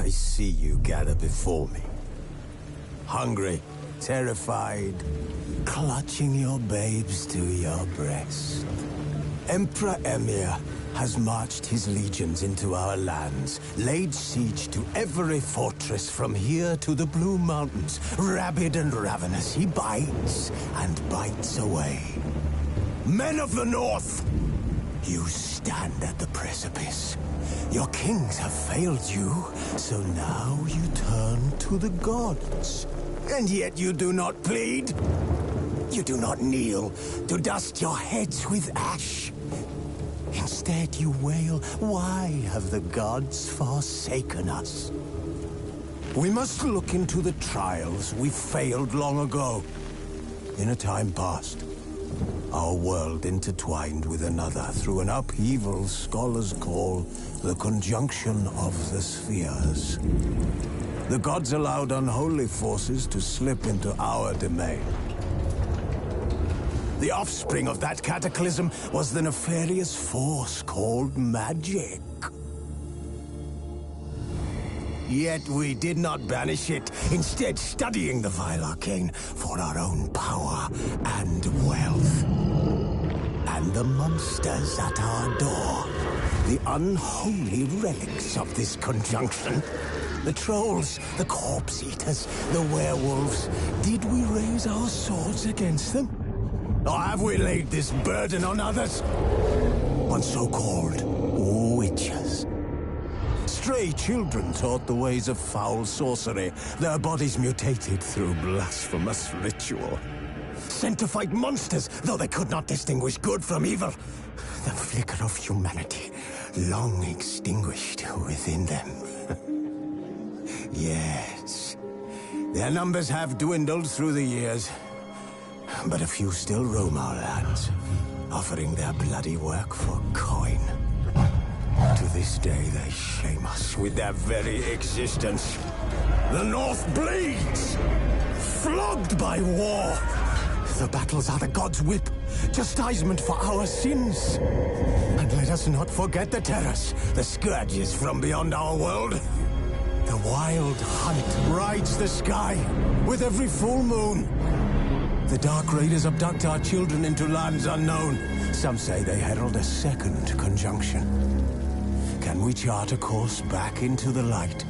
I see you gather before me. Hungry, terrified, clutching your babes to your breast. Emperor Emir has marched his legions into our lands, laid siege to every fortress from here to the Blue Mountains. Rabid and ravenous, he bites and bites away. Men of the North, you stand at the precipice. Your kings have failed you, so now you turn to the gods. And yet you do not plead. You do not kneel to dust your heads with ash. Instead you wail, why have the gods forsaken us? We must look into the trials we failed long ago. In a time past, our world intertwined with another through an upheaval scholars call the conjunction of the spheres. The gods allowed unholy forces to slip into our domain. The offspring of that cataclysm was the nefarious force called magic. Yet we did not banish it, instead studying the vile arcane for our own power and wealth. And the monsters at our door, the unholy relics of this conjunction. The trolls, the corpse-eaters, the werewolves. Did we raise our swords against them? Or have we laid this burden on others? On so-called witches. Stray children taught the ways of foul sorcery, their bodies mutated through blasphemous ritual. Sent to fight monsters, though they could not distinguish good from evil. The flicker of humanity, long extinguished within them. Yes, their numbers have dwindled through the years, but a few still roam our lands, offering their bloody work for coin. To this day, they shame us with their very existence. The North bleeds, flogged by war. The battles are the gods' whip, chastisement for our sins. And let us not forget the terrors, the scourges from beyond our world. The wild hunt rides the sky with every full moon. The Dark Raiders abduct our children into lands unknown. Some say they herald a second conjunction. Can we chart a course back into the light?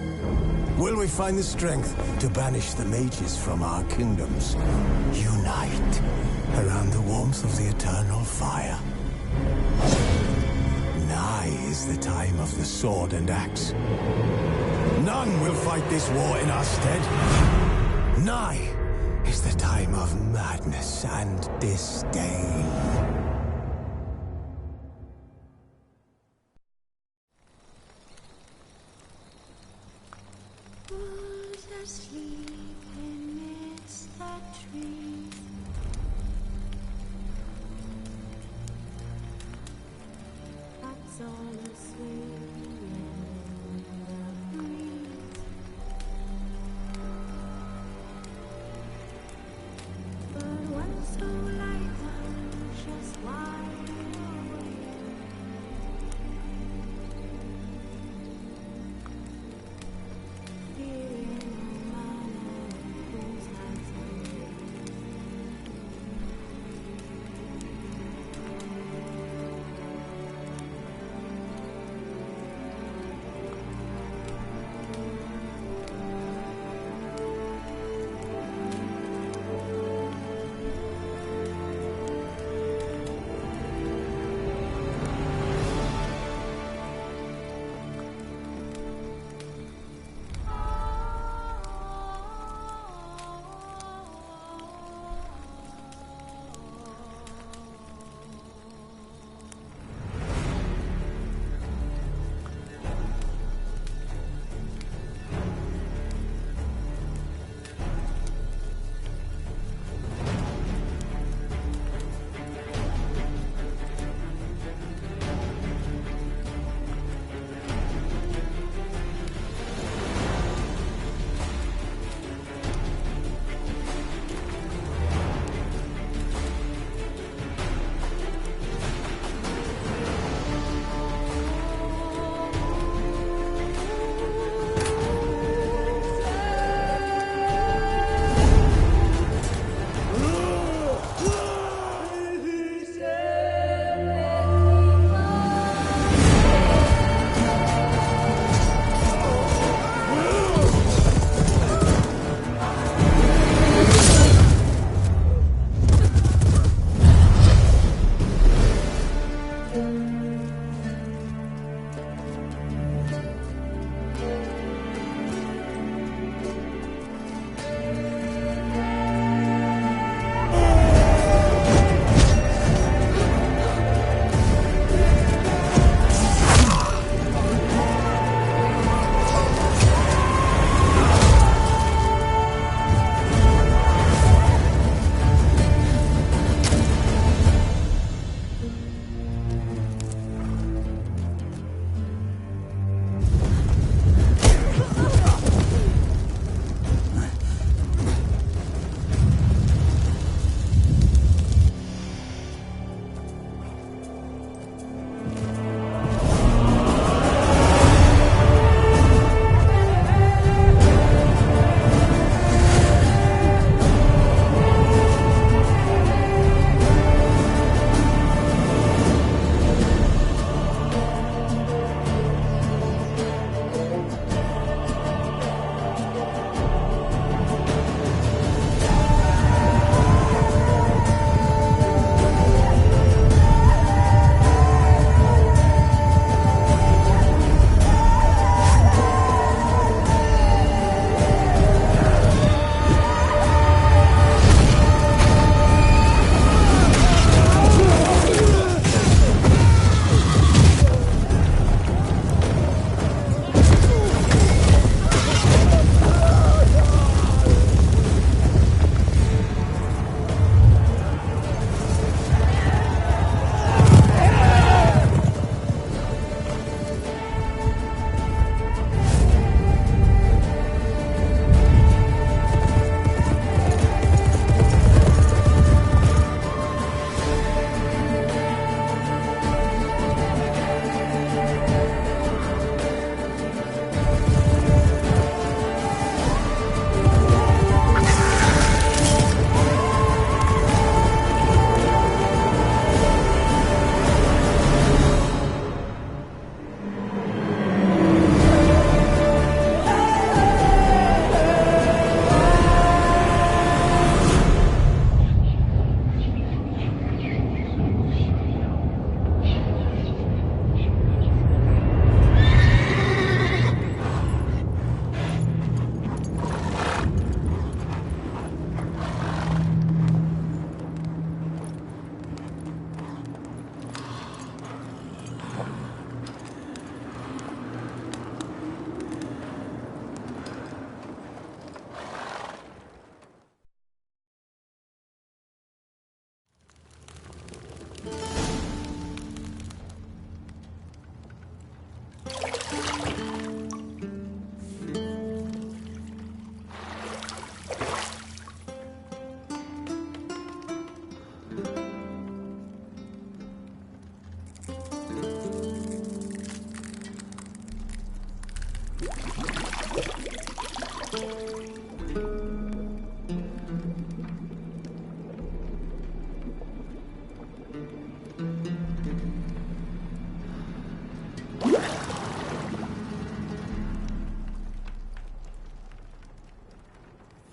Will we find the strength to banish the mages from our kingdoms? Unite around the warmth of the eternal fire. Nigh is the time of the sword and axe. None will fight this war in our stead. Nigh is the time of madness and disdain. Who's asleep amidst the trees? That's all asleep in the breeze. But one so light and just wide awake.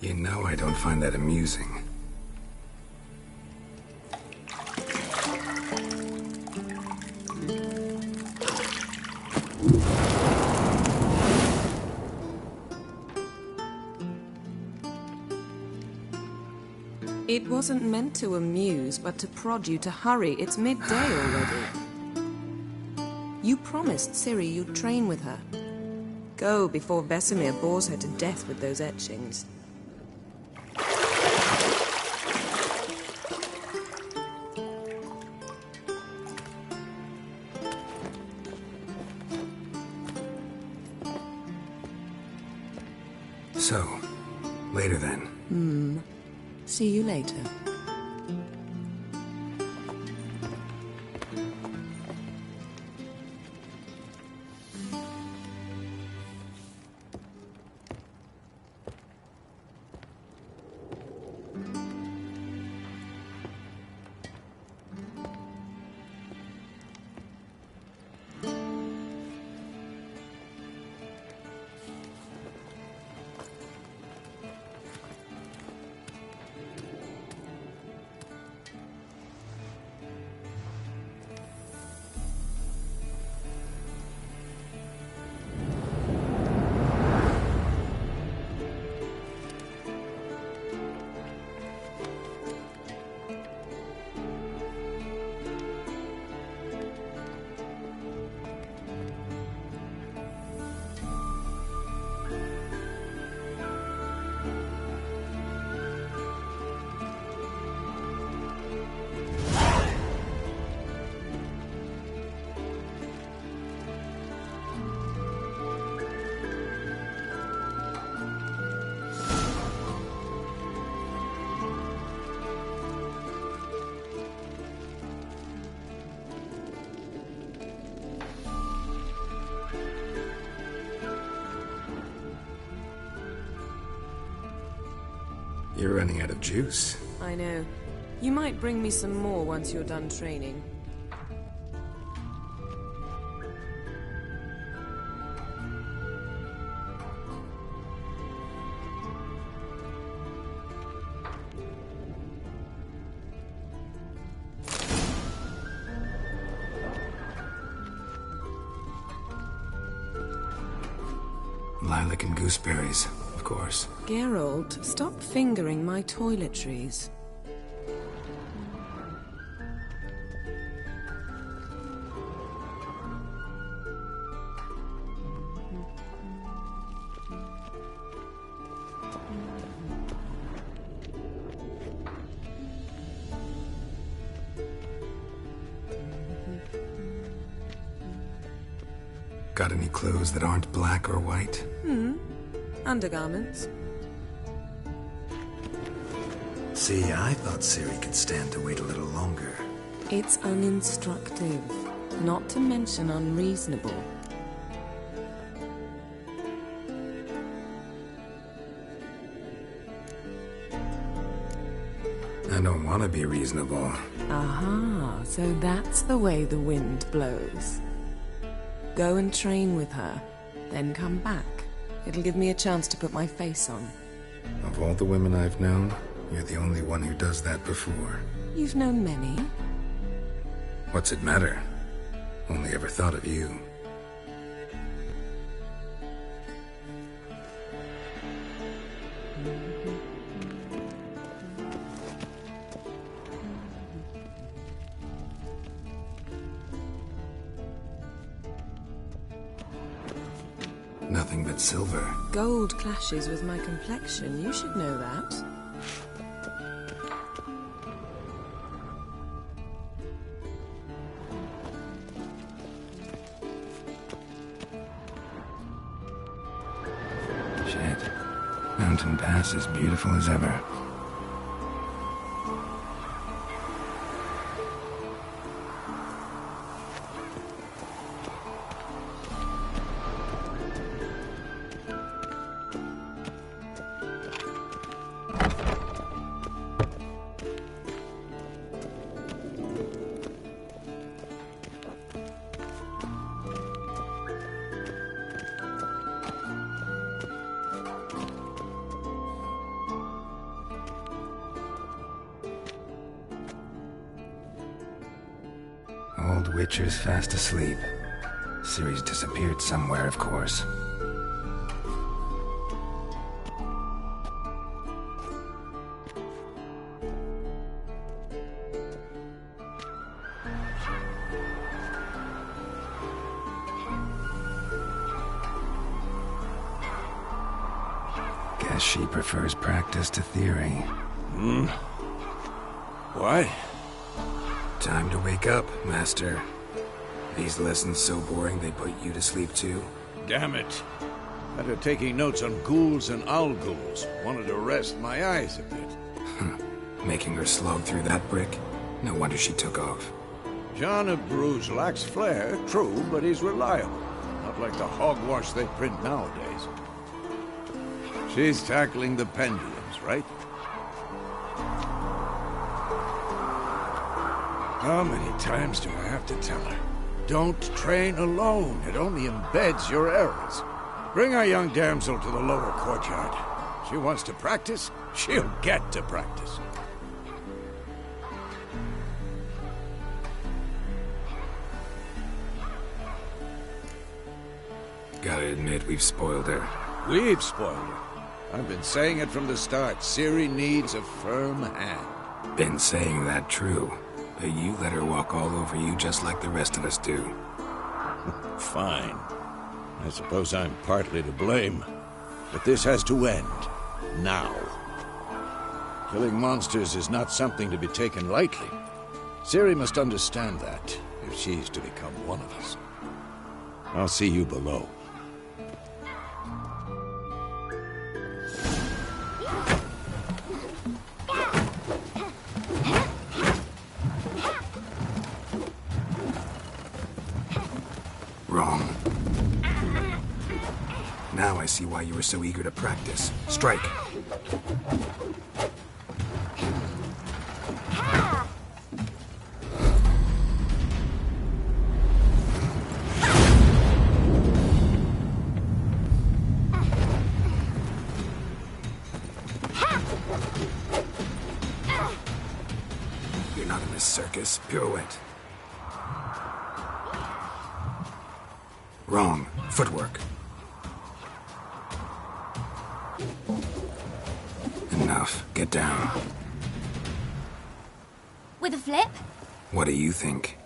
You know I don't find that amusing. It wasn't meant to amuse, but to prod you to hurry. It's midday already. You promised Ciri you'd train with her. Go before Vesemir bores her to death with those etchings. So, later then. See you later. You're running out of juice. I know. You might bring me some more once you're done training. Lilac and gooseberries, of course. Geralt, stop fingering my toiletries. Got any clothes that aren't black or white? Undergarments. See, I thought Ciri could stand to wait a little longer. It's uninstructive, not to mention unreasonable. I don't want to be reasonable. Aha, so that's the way the wind blows. Go and train with her, then come back. It'll give me a chance to put my face on. Of all the women I've known, you're the only one who does that before. You've known many. What's it matter? Only ever thought of you. Nothing but silver. Gold clashes with my complexion. You should know that. mountain pass as beautiful as ever. Old Witcher's fast asleep. Ciri's disappeared somewhere, of course. Guess she prefers practice to theory. Why? Time to wake up, Master. These lessons so boring they put you to sleep too? Damn it. After taking notes on ghouls and owl-ghouls, wanted to rest my eyes a bit. Making her slog through that brick? No wonder she took off. John of Bruges lacks flair, true, but he's reliable. Not like the hogwash they print nowadays. She's tackling the pendulums, right? How many times do I have to tell her? Don't train alone. It only embeds your errors. Bring our young damsel to the lower courtyard. She wants to practice, she'll get to practice. Gotta admit, we've spoiled her. We've spoiled her. I've been saying it from the start. Ciri needs a firm hand. Been saying that true. But you let her walk all over you just like the rest of us do. Fine. I suppose I'm partly to blame. But this has to end. Now. Killing monsters is not something to be taken lightly. Ciri must understand that, if she's to become one of us. I'll see you below. Wrong. Now I see why you were so eager to practice. Strike. You're not in this circus. Pirouette. Wrong. Footwork. Enough. Get down. With a flip? What do you think?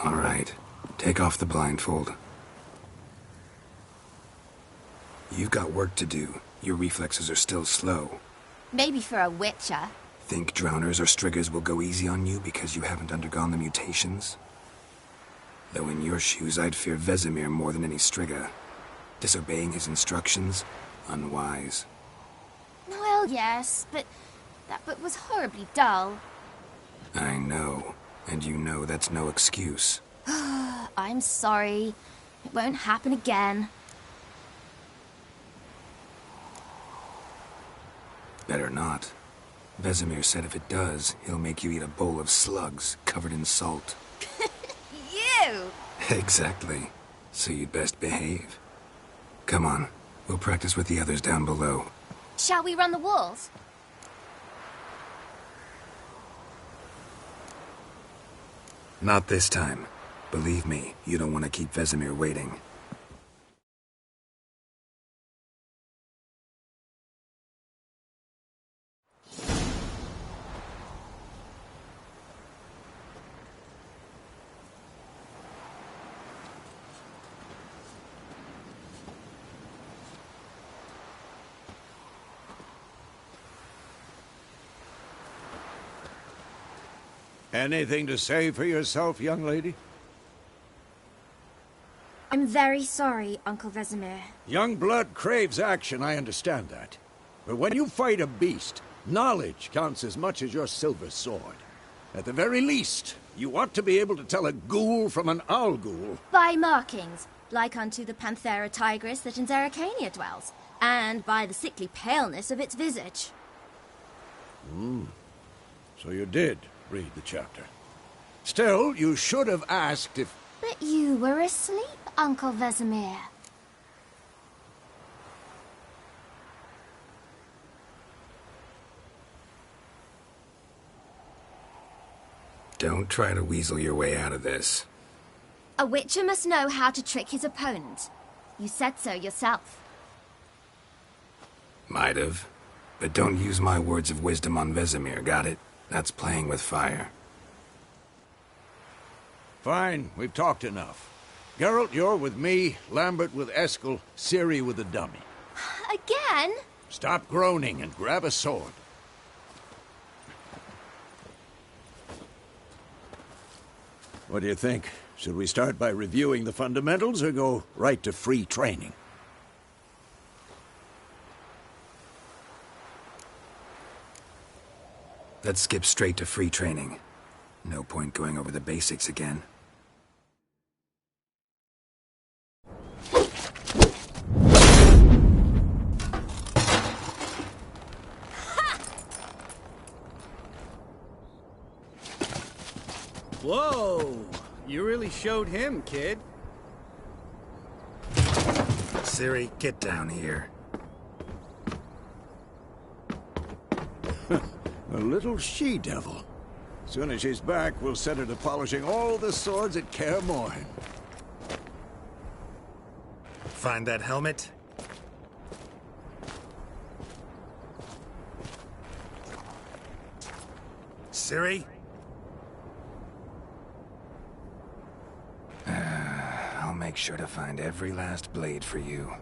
All right. Take off the blindfold. You've got work to do. Your reflexes are still slow. Maybe for a witcher. Think drowners or striggers will go easy on you because you haven't undergone the mutations? Though in your shoes, I'd fear Vesemir more than any strigger. Disobeying his instructions? Unwise. Well, yes, but that book was horribly dull. I know. And you know that's no excuse. I'm sorry. It won't happen again. Better not. Vesemir said if it does, he'll make you eat a bowl of slugs covered in salt. You! Exactly. So you'd best behave. Come on. We'll practice with the others down below. Shall we run the walls? Not this time. Believe me, you don't want to keep Vesemir waiting. Anything to say for yourself, young lady? I'm very sorry, Uncle Vesemir. Young blood craves action, I understand that. But when you fight a beast, knowledge counts as much as your silver sword. At the very least, you ought to be able to tell a ghoul from an owl ghoul. By markings, like unto the Panthera tigris that in Zerrikania dwells, and by the sickly paleness of its visage. So you did read the chapter. Still, you should have asked if... But you were asleep, Uncle Vesemir. Don't try to weasel your way out of this. A witcher must know how to trick his opponent. You said so yourself. Might have. But don't use my words of wisdom on Vesemir, got it? That's playing with fire. Fine, we've talked enough. Geralt, you're with me, Lambert with Eskel, Ciri with the dummy. Again? Stop groaning and grab a sword. What do you think? Should we start by reviewing the fundamentals or go right to free training? Let's skip straight to free training. No point going over the basics again. Whoa! You really showed him, kid. Ciri, get down here. A little she-devil. Soon as she's back, we'll set her to polishing all the swords at Kaer Morhen. Find that helmet? Ciri? I'll make sure to find every last blade for you.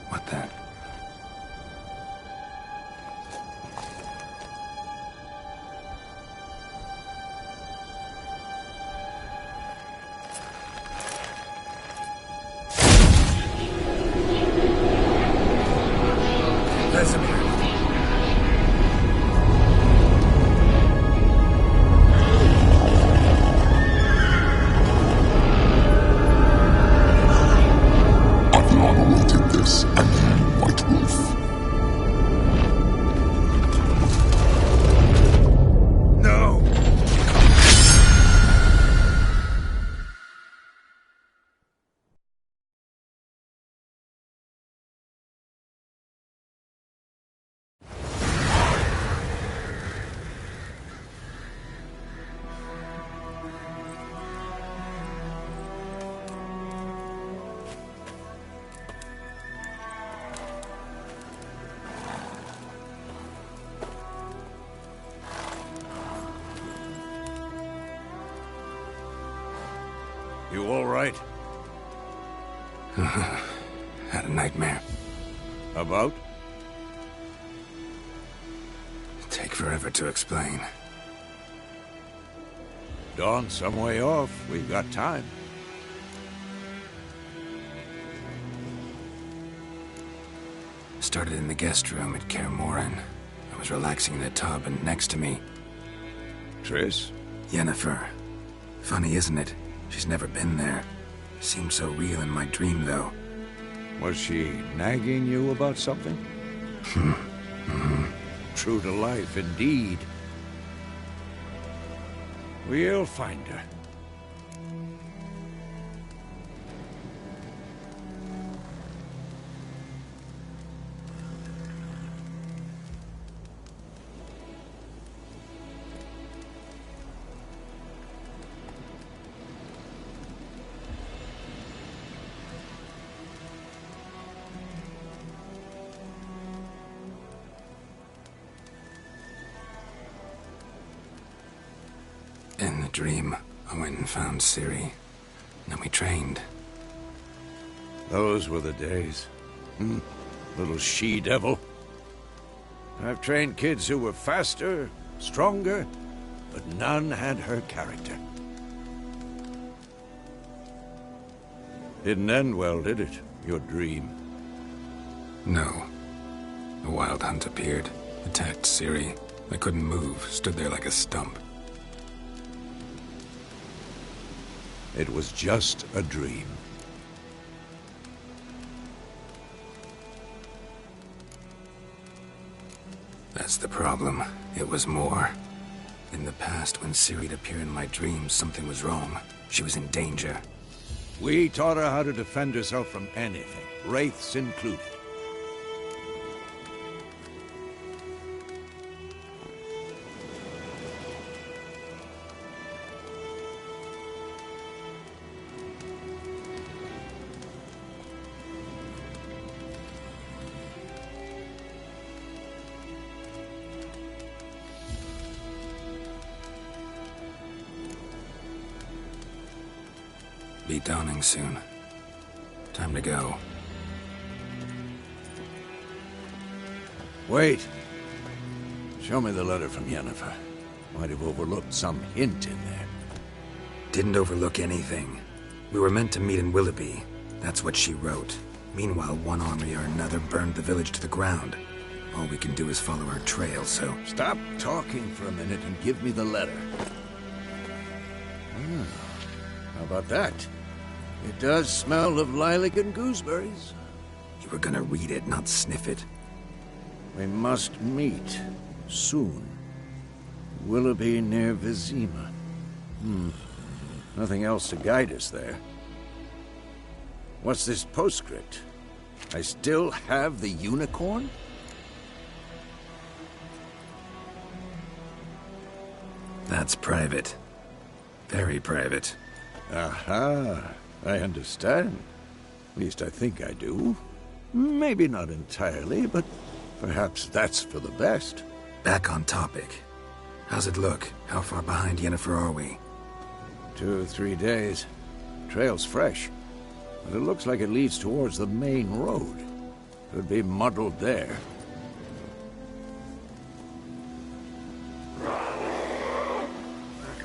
What the? Vesemir. I've long awaited this, and you, White Wolf. No! You all right? Had a nightmare. About? Take forever to explain. Dawn's some way off. We've got time. Started in the guest room at Kaer Morhen. I was relaxing in a tub, and next to me, Triss? Yennefer. Funny, isn't it? She's never been there. Seemed so real in my dream, though. Was she nagging you about something? True to life, indeed. We'll find her. In the dream, I went and found Ciri. Then we trained. Those were the days. Little she-devil. I've trained kids who were faster, stronger, but none had her character. Didn't end well, did it? Your dream? No. A wild hunt appeared, attacked Ciri. I couldn't move, stood there like a stump. It was just a dream. That's the problem. It was more. In the past, when Ciri'd appear in my dreams, something was wrong. She was in danger. We taught her how to defend herself from anything, wraiths included. Be dawning soon. Time to go. Wait. Show me the letter from Yennefer. Might have overlooked some hint in there. Didn't overlook anything. We were meant to meet in Willoughby. That's what she wrote. Meanwhile, one army or another burned the village to the ground. All we can do is follow her trail, so... Stop talking for a minute and give me the letter. How about that? It does smell of lilac and gooseberries. You were gonna read it, not sniff it. We must meet. Soon. Willoughby near Vizima. Nothing else to guide us there. What's this postscript? I still have the unicorn? That's private. Very private. Aha. I understand. At least I think I do. Maybe not entirely, but perhaps that's for the best. Back on topic. How's it look? How far behind Yennefer are we? 2 or 3 days. Trail's fresh, but it looks like it leads towards the main road. Could be muddled there.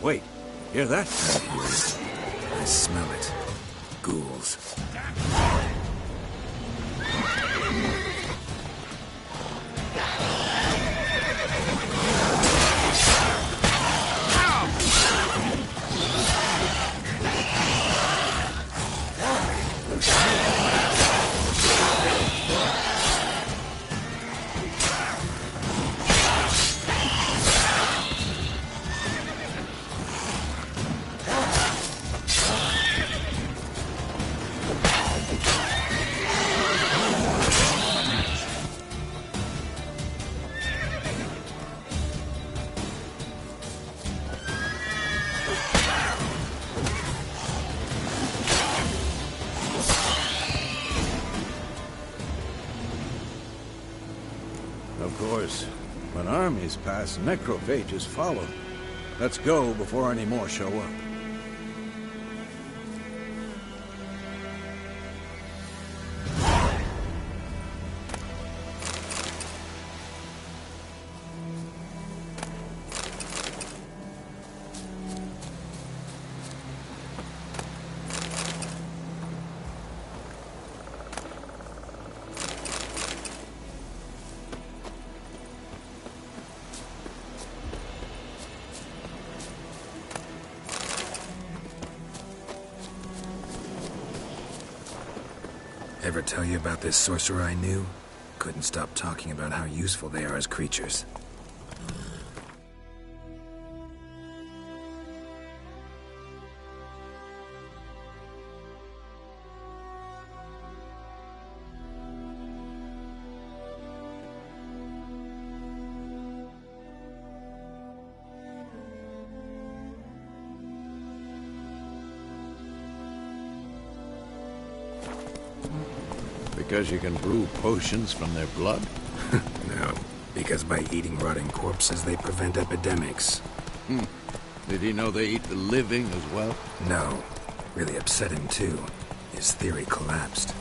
Wait, hear that? I hear it. I smell it. Ghouls. Of course, when armies pass, necrophages follow. Let's go before any more show up. Ever tell you about this sorcerer I knew? Couldn't stop talking about how useful they are as creatures. Because you can brew potions from their blood? No, because by eating rotting corpses, they prevent epidemics. Did he know they eat the living as well? No. Really upset him, too. His theory collapsed.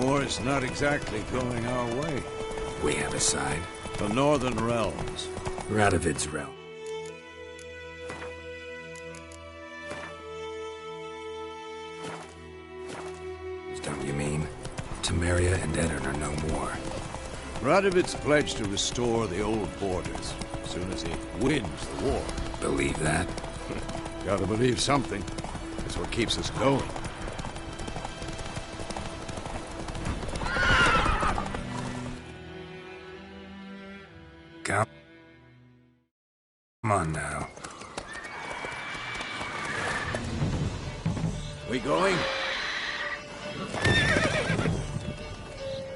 War's not exactly going our way. We have a side. The Northern Realms. Radovid's realm. Don't you mean? Temeria and Eddard are no more. Radovid's pledged to restore the old borders as soon as he wins the war. Believe that? Gotta believe something. It's what keeps us going. Come on now. We going?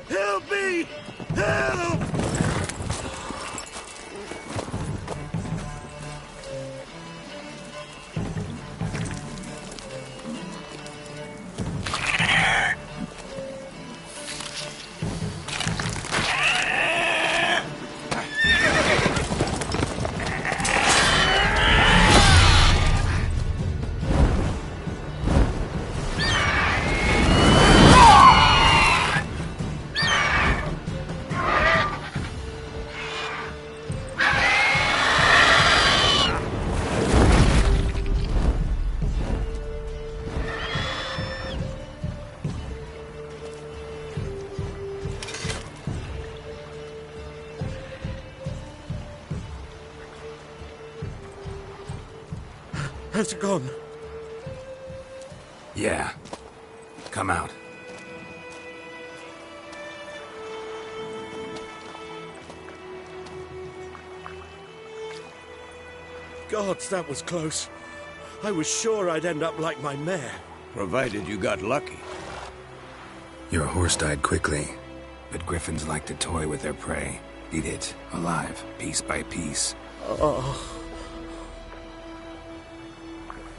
Help me! Help! Has it gone? Yeah. Come out. Gods, that was close. I was sure I'd end up like my mare. Provided you got lucky. Your horse died quickly, but griffins like to toy with their prey. Eat it, alive, piece by piece. Oh.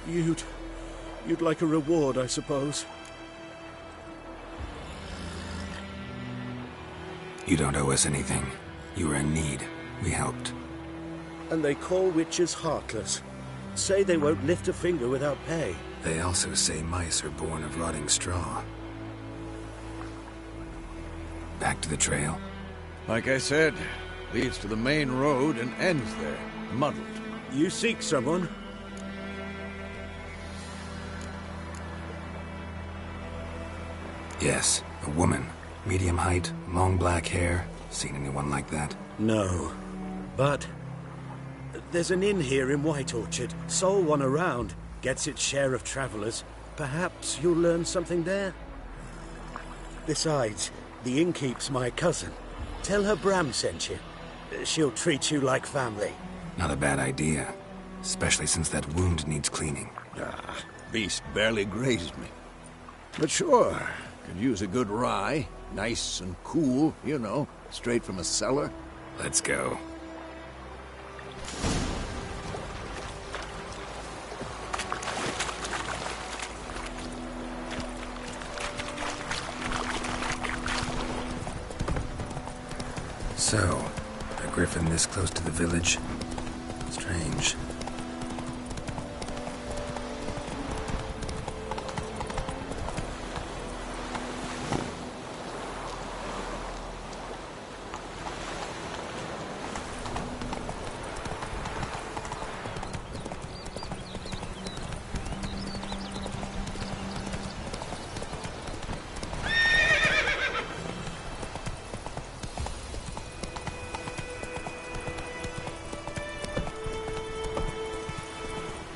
You'd like a reward, I suppose. You don't owe us anything. You were in need. We helped. And they call witches heartless. Say they won't lift a finger without pay. They also say mice are born of rotting straw. Back to the trail? Like I said, leads to the main road and ends there, muddled. You seek someone? Yes, a woman. Medium height, long black hair. Seen anyone like that? No. But there's an inn here in White Orchard. Sole one around. Gets its share of travelers. Perhaps you'll learn something there? Besides, the innkeep's my cousin. Tell her Bram sent you. She'll treat you like family. Not a bad idea. Especially since that wound needs cleaning. Beast barely grazed me. But sure, could use a good rye. Nice and cool, you know, straight from a cellar. Let's go. So, a griffin this close to the village? Strange.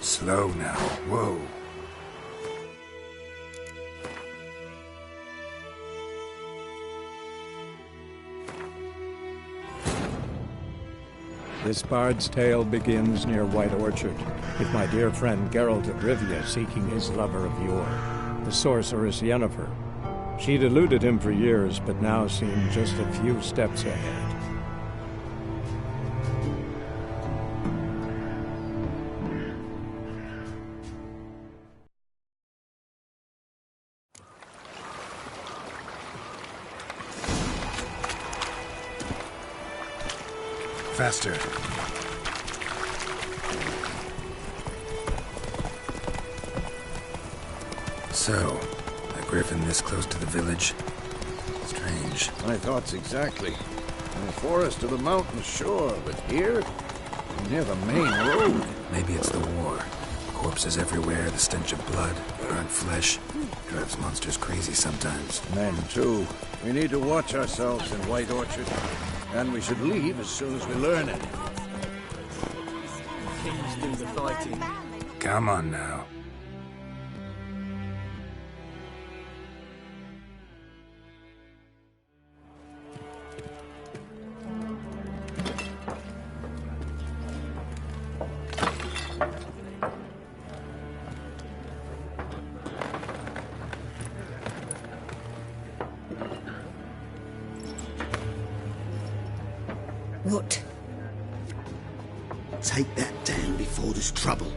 Slow now. Whoa. This bard's tale begins near White Orchard, with my dear friend Geralt of Rivia seeking his lover of yore, the sorceress Yennefer. She'd eluded him for years, but now seemed just a few steps ahead. Faster. So, a griffin this close to the village? Strange. My thoughts exactly. In the forest or the mountains, sure, but here? Near the main road. Maybe it's the war. Corpses everywhere, the stench of blood, burnt flesh. Drives monsters crazy sometimes. Men, too. We need to watch ourselves in White Orchard. And we should leave as soon as we learn it. Kings do the fighting. Come on now. What? Take that down before there's trouble.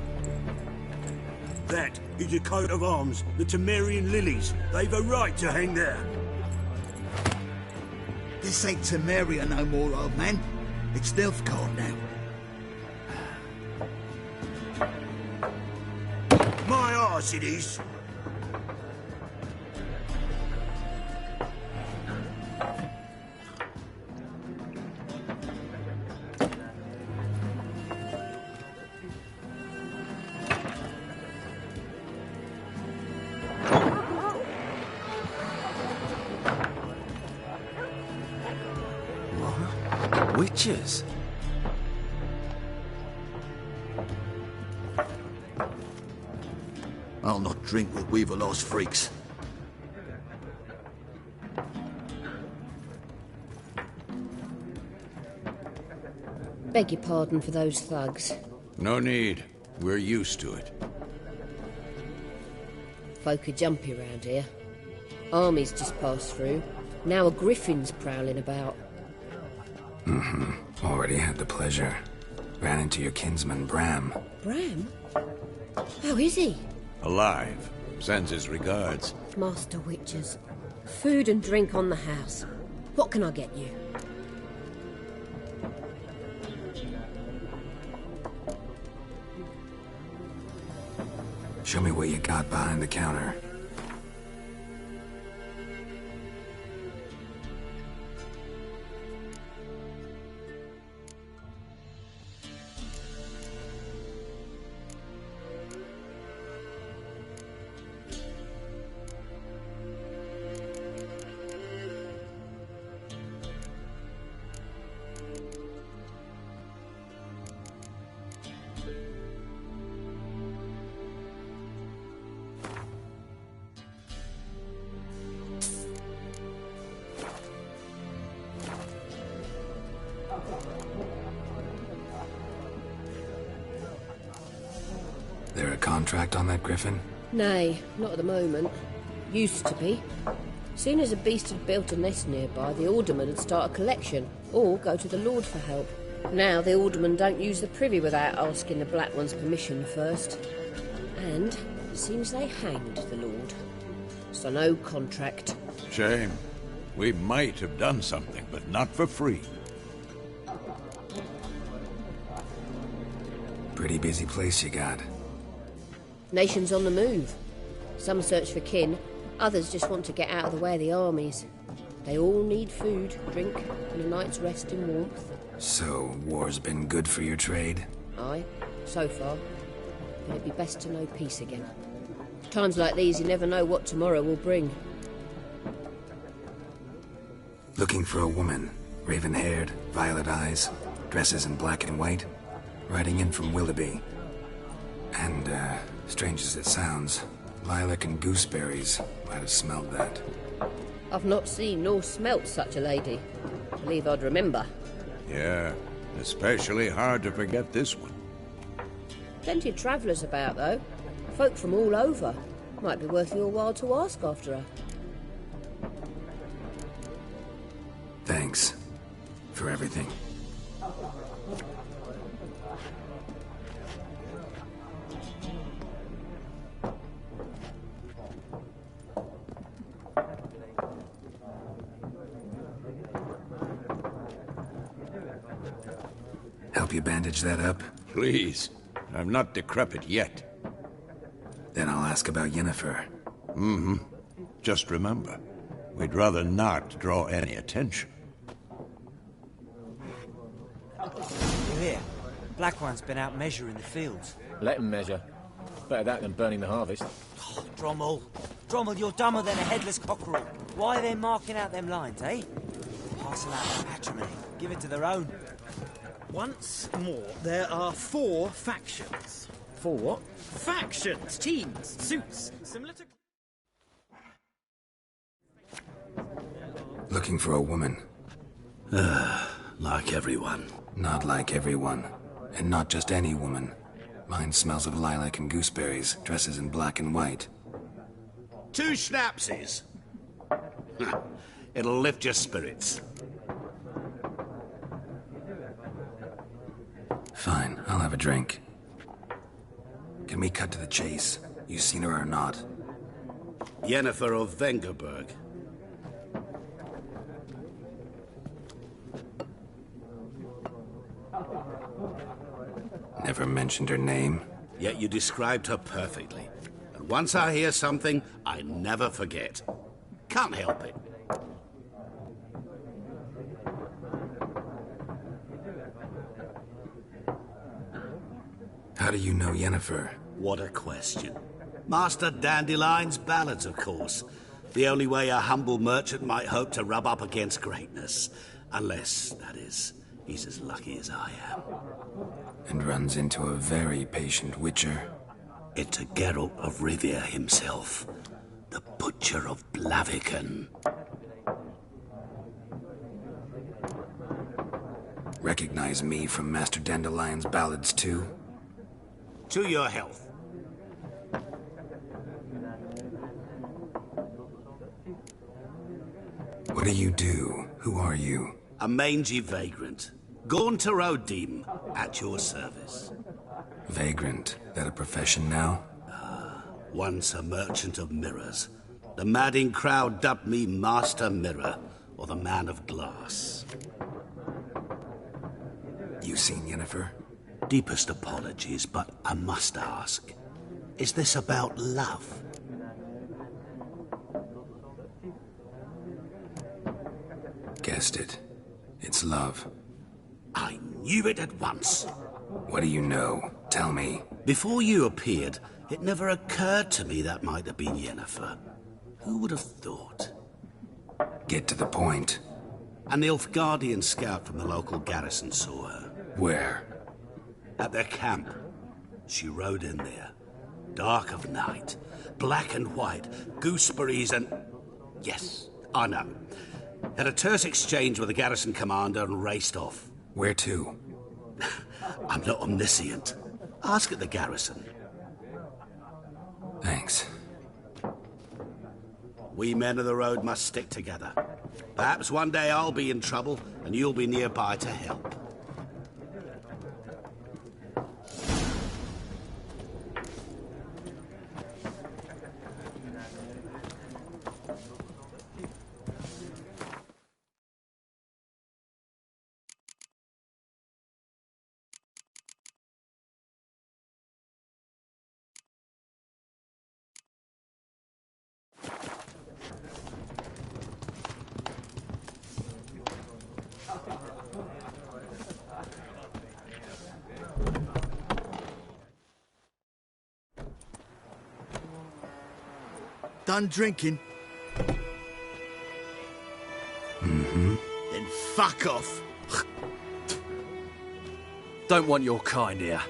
That is a coat of arms, the Temerian lilies. They've a right to hang there. This ain't Temeria no more, old man. It's Nilfgaard now. My arse it is. Witches? I'll not drink with Weaverlost freaks. Beg your pardon for those thugs. No need. We're used to it. Folk are jumpy round here. Armies just passed through. Now a griffin's prowling about. Already had the pleasure. Ran into your kinsman, Bram. Bram? How is he? Alive. Sends his regards. Master Witches. Food and drink on the house. What can I get you? Show me what you got behind the counter. There a contract on that griffin? Nay, not at the moment. Used to be. Soon as a beast had built a nest nearby, the alderman would start a collection, or go to the Lord for help. Now the aldermen don't use the privy without asking the Black One's permission first. And it seems they hanged the Lord. So no contract. Shame. We might have done something, but not for free. Pretty busy place you got. Nations on the move. Some search for kin, others just want to get out of the way of the armies. They all need food, drink, and a night's rest in warmth. So, war's been good for your trade? Aye, so far. But it'd be best to know peace again. Times like these, you never know what tomorrow will bring. Looking for a woman. Raven-haired, violet eyes, dresses in black and white. Riding in from Willoughby. And, strange as it sounds, lilac and gooseberries might have smelled that. I've not seen nor smelt such a lady. Believe I'd remember. Yeah, especially hard to forget this one. Plenty of travellers about, though. Folk from all over. Might be worth your while to ask after her. Thanks. For everything. Help you bandage that up? Please. I'm not decrepit yet. Then I'll ask about Yennefer. Just remember, We'd rather not draw any attention. You hear? Black One's been out measuring the fields. Let him measure. Better that than burning the harvest. Oh, Drommel, you're dumber than a headless cockerel. Why are they marking out them lines, eh? Parcel out their patrimony. Give it to their own. Once more, there are 4 factions. 4 what? Factions, teams, suits, similar to... Looking for a woman. Like everyone. Not like everyone. And not just any woman. Mine smells of lilac and gooseberries, dresses in black and white. 2 schnapsies. It'll lift your spirits. Fine, I'll have a drink. Can we cut to the chase? You seen her or not? Yennefer of Vengerberg. Never mentioned her name. Yet you described her perfectly. And once I hear something, I never forget. Can't help it. How do you know Yennefer? What a question. Master Dandelion's ballads, of course. The only way a humble merchant might hope to rub up against greatness. Unless, that is, he's as lucky as I am. And runs into a very patient witcher. Into Geralt of Rivia himself. The Butcher of Blaviken. Recognize me from Master Dandelion's ballads, too? To your health. What do you do? Who are you? A mangy vagrant. Gaunter O'Dim, at your service. Vagrant? That a profession now? Once a merchant of mirrors. The madding crowd dubbed me Master Mirror, or the Man of Glass. You seen Yennefer? Deepest apologies, but I must ask. Is this about love? Guessed it. It's love. I knew it at once. What do you know? Tell me. Before you appeared, it never occurred to me that might have been Yennefer. Who would have thought? Get to the point. An Nilfgaardian scout from the local garrison saw her. Where? At their camp. She rode in there. Dark of night. Black and white. Gooseberries and... Yes, I know. Had a terse exchange with the garrison commander and raced off. Where to? I'm not omniscient. Ask at the garrison. Thanks. We men of the road must stick together. Perhaps one day I'll be in trouble and you'll be nearby to help. Done drinking? Mm-hmm. Then fuck off. Don't want your kind here.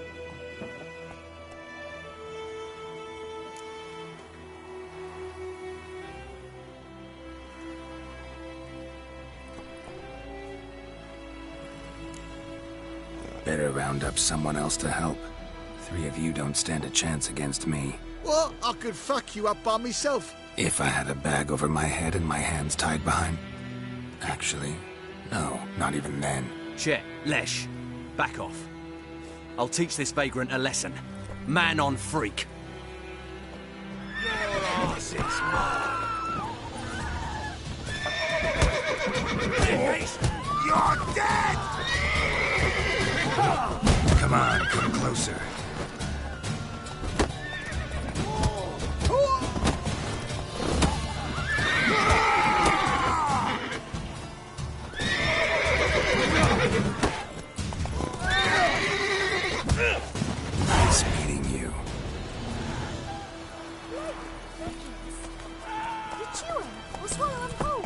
Better round up someone else to help. 3 of you don't stand a chance against me. What? I could fuck you up by myself. If I had a bag over my head and my hands tied behind... Actually, no, not even then. Chet, Lesh, back off. I'll teach this vagrant a lesson. Man on freak. Your ass is mine. You're dead! Come on, come closer. Nice meeting you. Did you or swallow and pull?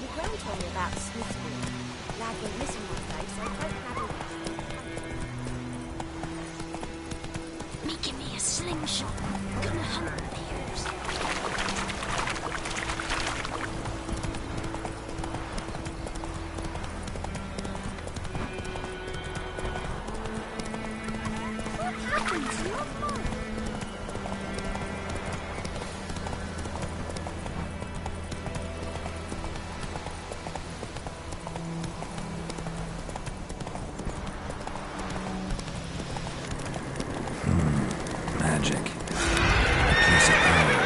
Your grand told me about Smithfield. Lad went missing one day, so I don't have it. Making me a slingshot. Gonna hunt the bears. What happened to your mind? Magic. A piece of power.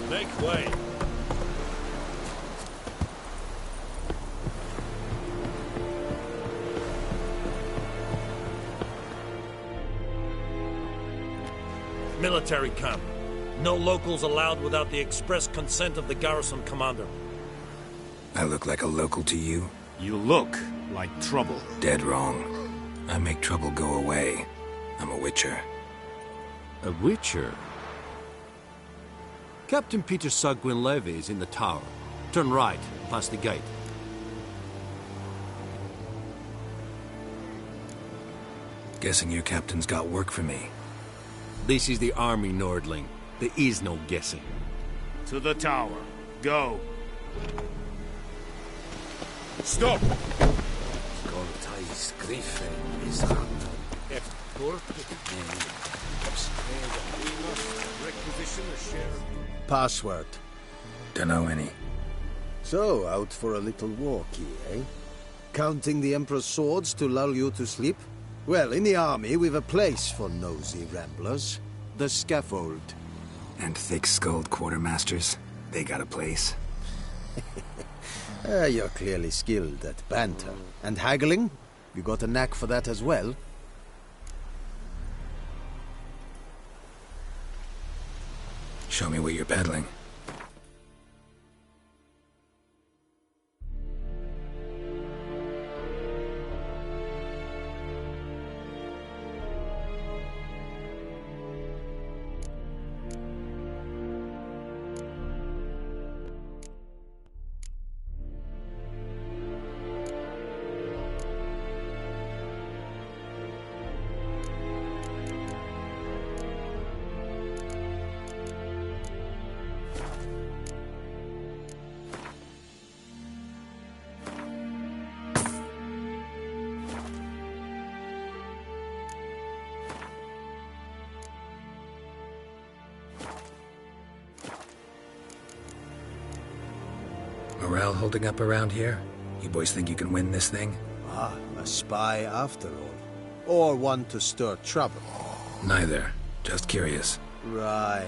Make way. Military camp. No locals allowed without the express consent of the garrison commander. I look like a local to you? You look like trouble. Dead wrong. I make trouble go away. I'm a witcher. A witcher? Captain Peter Sagwin Levy is in the tower. Turn right, past the gate. Guessing your captain's got work for me. This is the army, Nordling. There is no guessing. To the tower. Go. Stop! Password. Dunno any. So, out for a little walkie, eh? Counting the Emperor's swords to lull you to sleep? Well, in the army, we've a place for nosy ramblers. The scaffold. And thick-skulled quartermasters. They got a place. You're clearly skilled at banter. And haggling? You got a knack for that as well? Show me what you're peddling. Morale holding up around here? You boys think you can win this thing? Ah, a spy after all. Or one to stir trouble. Neither. Just curious. Right.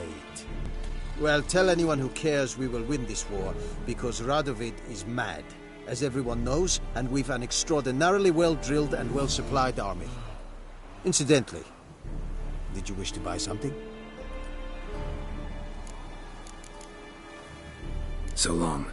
Well, tell anyone who cares we will win this war, because Radovid is mad, as everyone knows, and we've an extraordinarily well-drilled and well-supplied army. Incidentally, did you wish to buy something? So long.